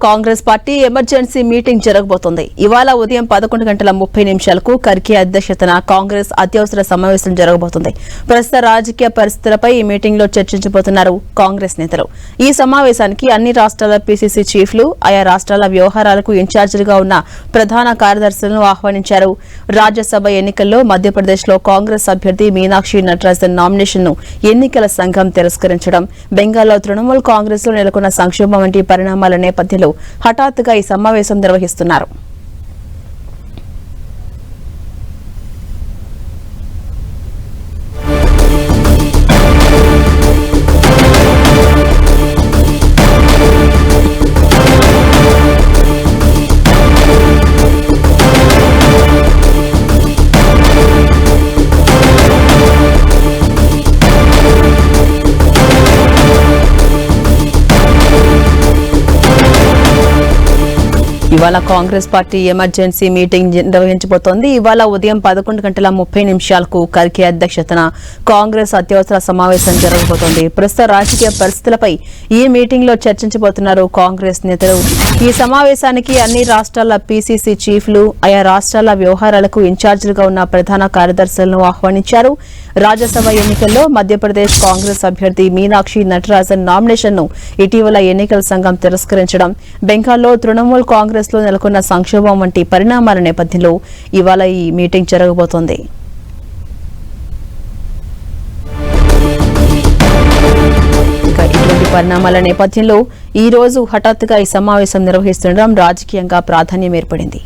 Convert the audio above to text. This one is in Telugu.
కాంగ్రెస్ పార్టీ ఎమర్జెన్సీ మీటింగ్ జరగబోతోంది. ఇవాళ ఉదయం 11:30 ఖర్గే అధ్యక్షతన కాంగ్రెస్ అత్యవసర సమావేశం జరగబోతోంది. ప్రస్తుత రాజకీయ పరిస్థితులపై ఈ మీటింగ్ లో చర్చించబోతున్నారు కాంగ్రెస్ నేతలు. ఈ సమావేశానికి అన్ని రాష్ట్రాల పీసీసీ చీఫ్లు, ఆయా రాష్ట్రాల వ్యవహారాలకు ఇన్ఛార్జీలుగా ఉన్న ప్రధాన కార్యదర్శులను ఆహ్వానించారు. రాజ్యసభ ఎన్నికల్లో మధ్యప్రదేశ్లో కాంగ్రెస్ అభ్యర్థి మీనాక్షి నటరాజన్ నామినేషన్ ను ఎన్నికల సంఘం తిరస్కరించడం, బెంగాల్లో తృణమూల్ కాంగ్రెస్ లో నెలకొన్న సంక్షోభం వంటి పరిణామాల నేపథ్యంలో హఠాత్తుగా ఈ సమావేశం నిర్వహిస్తున్నారు. ఇవాళ కాంగ్రెస్ పార్టీ ఎమర్జెన్సీ మీటింగ్ నిర్వహించబోతోంది. ఇవాళ ఉదయం 11:30 ఖర్గే అధ్యక్షతన కాంగ్రెస్ అత్యవసర సమావేశం జరగబోతోంది. ప్రస్తుత రాజకీయ పరిస్థితులపై ఈ మీటింగ్ లో చర్చించబోతున్నారు కాంగ్రెస్ నేతలు. ఈ సమావేశానికి అన్ని రాష్ట్రాల పీసీసీ చీఫ్లు, ఆయా రాష్ట్రాల వ్యవహారాలకు ఇన్ఛార్జీలుగా ఉన్న ప్రధాన కార్యదర్శులను ఆహ్వానించారు. రాజ్యసభ ఎన్నికల్లో మధ్యప్రదేశ్ కాంగ్రెస్ అభ్యర్థి మీనాక్షి నటరాజన్ నామినేషన్ ను ఇటీవల ఎన్నికల సంఘం తిరస్కరించడం, బెంగాల్లో తృణమూల్ కాంగ్రెస్ లో నెలకొన్న సంక్షోభం వంటి పరిణామాల నేపథ్యంలో ఇవాళ ఈ మీటింగ్ జరగబోతోంది. ఇటువంటి పరిణామాల నేపథ్యంలో ఈ రోజు హఠాత్తుగా ఈ సమావేశం నిర్వహిస్తుండడం రాజకీయంగా ప్రాధాన్యం ఏర్పడింది.